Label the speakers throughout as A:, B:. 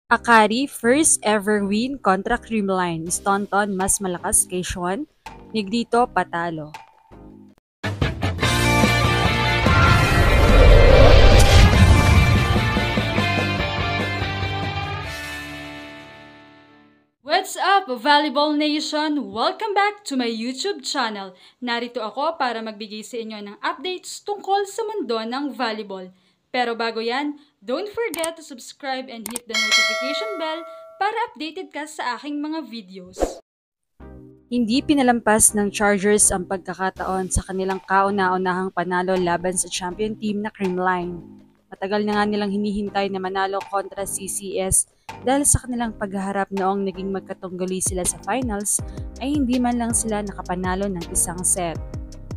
A: Akari first ever win kontra Creamline. Staunton mas malakas kay Sean. Negrito patalo.
B: What's up, Volleyball Nation? Welcome back to my YouTube channel. Narito ako para magbigay sa inyo ng updates tungkol sa mundo ng volleyball. Pero bago yan, don't forget to subscribe and hit the notification bell para updated ka sa aking mga videos.
A: Hindi pinalampas ng Chargers ang pagkakataon sa kanilang kauna-unahang panalo laban sa champion team na Creamline. Matagal na nga nilang hinihintay na manalo kontra CCS dahil sa kanilang paghaharap noong naging magkatunggali sila sa finals ay hindi man lang sila nakapanalo ng isang set.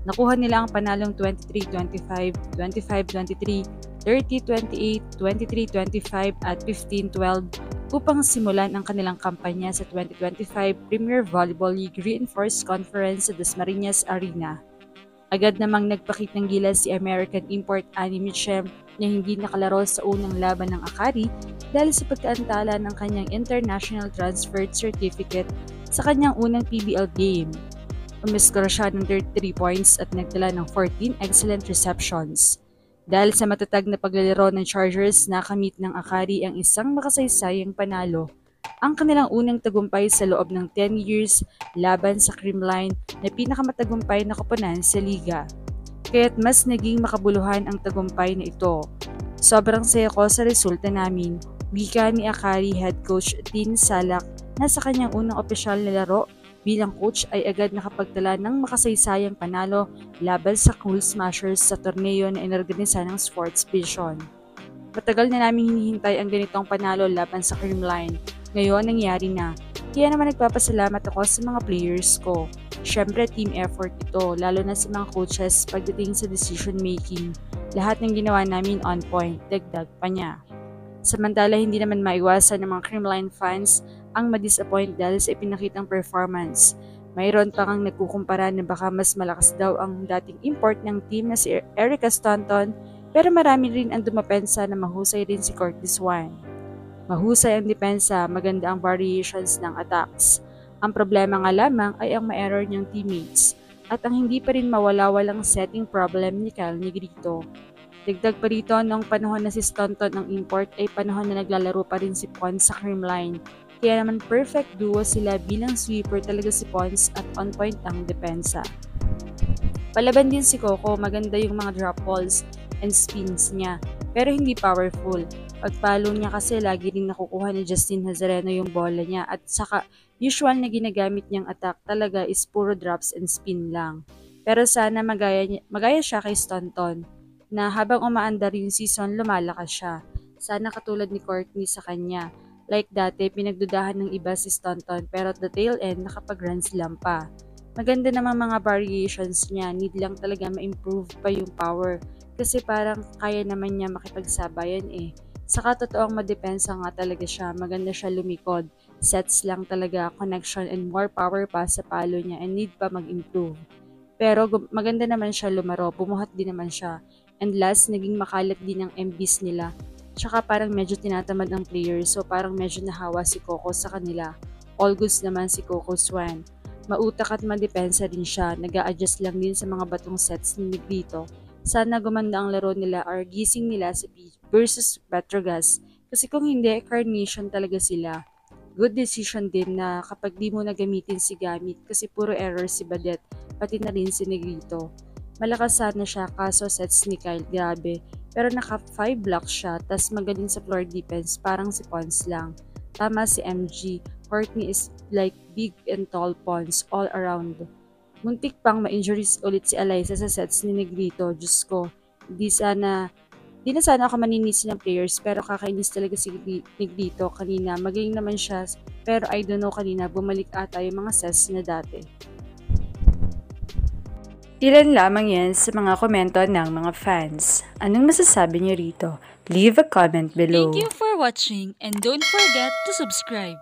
A: Nakuha nila ang panalong 23-25, 25-23, 30-28, 23-25 at 15-12 upang simulan ang kanilang kampanya sa 2025 Premier Volleyball League Reinforced Conference sa Dasmariñas Arena. Agad namang nagpakitang gilas si American import Annie Mitchell na hindi nakalaro sa unang laban ng Akari dahil sa pagkaantala ng kanyang International Transfer Certificate sa kanyang unang PBL game. Umiskor siya ng 33 points at nagdala ng 14 excellent receptions. Dahil sa matatag na paglalaro ng Chargers, nakamit ng Akari ang isang makasaysayang panalo, ang kanilang unang tagumpay sa loob ng 10 years laban sa Creamline na pinakamatagumpay na koponan sa liga. Kaya't mas naging makabuluhan ang tagumpay na ito. Sobrang saya ko sa resulta namin, wika ni Akari head coach Tin Salak na sa kanyang unang opisyal na laro bilang coach ay agad nakapagtala ng makasaysayang panalo laban sa Cool Smashers sa torneo na inorganisa ng Sports Vision. Matagal na namin hinihintay ang ganitong panalo laban sa Creamline. Ngayon nangyari na. Kaya naman nagpapasalamat ako sa mga players ko. Syempre team effort ito, lalo na sa mga coaches pagdating sa decision making. Lahat ng ginawa namin on point, dagdag pa niya. Samantala hindi naman maiwasan ng mga Creamline fans ang madisappoint dahil sa ipinakitang performance. Mayroon pa kang nagkukumpara na baka mas malakas daw ang dating import ng team na si Erica Staunton, pero marami rin ang dumapensa na mahusay rin si Curtis Wine. Mahusay ang depensa, maganda ang variations ng attacks. Ang problema nga lamang ay ang ma-error niyang teammates at ang hindi pa rin mawala-walang setting problem ni Kyle Negrito. Dagdag pa rito, noong panahon na si Staunton ang import ay panahon na naglalaro pa rin si Pons sa Creamline. Kaya naman perfect duo sila bilang sweeper talaga si Pons at on point ang depensa. Palaban din si Coco, maganda yung mga drop balls and spins niya, pero hindi powerful. Pagpalo niya kasi lagi rin nakukuha ni Justin Nazareno yung bola niya at saka usual na ginagamit niyang attack talaga is puro drops and spin lang. Pero sana magaya siya kay Staunton na habang umaandar yung season lumalakas siya. Sana katulad ni Courtney sa kanya. Like dati, pinagdudahan ng iba si Staunton pero at the tail end nakapag-grand slam pa. Maganda namang mga variations niya, need lang talaga ma-improve pa yung power kasi parang kaya naman niya makipagsabayan eh. Saka totoong madepensa nga talaga siya, maganda siya lumikod, sets lang talaga, connection and more power pa sa palo niya and need pa mag-improve. Pero maganda naman siya lumaro, bumuhat din naman siya. And last, naging makalat din ang MVs nila. Tsaka parang medyo tinatamad ang players, so parang medyo nahawa si Coco sa kanila. All goods naman si Coco Swan. Mautak at madepensa din siya, nag-a-adjust lang din sa mga batong sets ni Negrito. Sana gumanda ang laro nila or gising nila sa beach versus Petrogas kasi kung hindi, carnation talaga sila. Good decision din na kapag di mo na gamitin si Gamit kasi puro error si Badet, pati na rin si Negrito. Malakas sana siya kaso sets ni Kyle, grabe. Pero naka 5 blocks siya, tas magaling sa floor defense, parang si Pons lang. Tama si MG, Courtney is like big and tall Pons all around. Muntik pang ma-injuries ulit si Alyssa sa sets ni Negrito, Diyos ko. Di na sana ako maninisi ng players pero kakainis talaga si Negrito kanina. Magaling naman siya pero I don't know kanina bumalik ata yung mga sets na dati. Ilan lamang yan sa mga komento ng mga fans. Anong masasabi niyo rito? Leave a comment below.
B: Thank you for watching and don't forget to subscribe.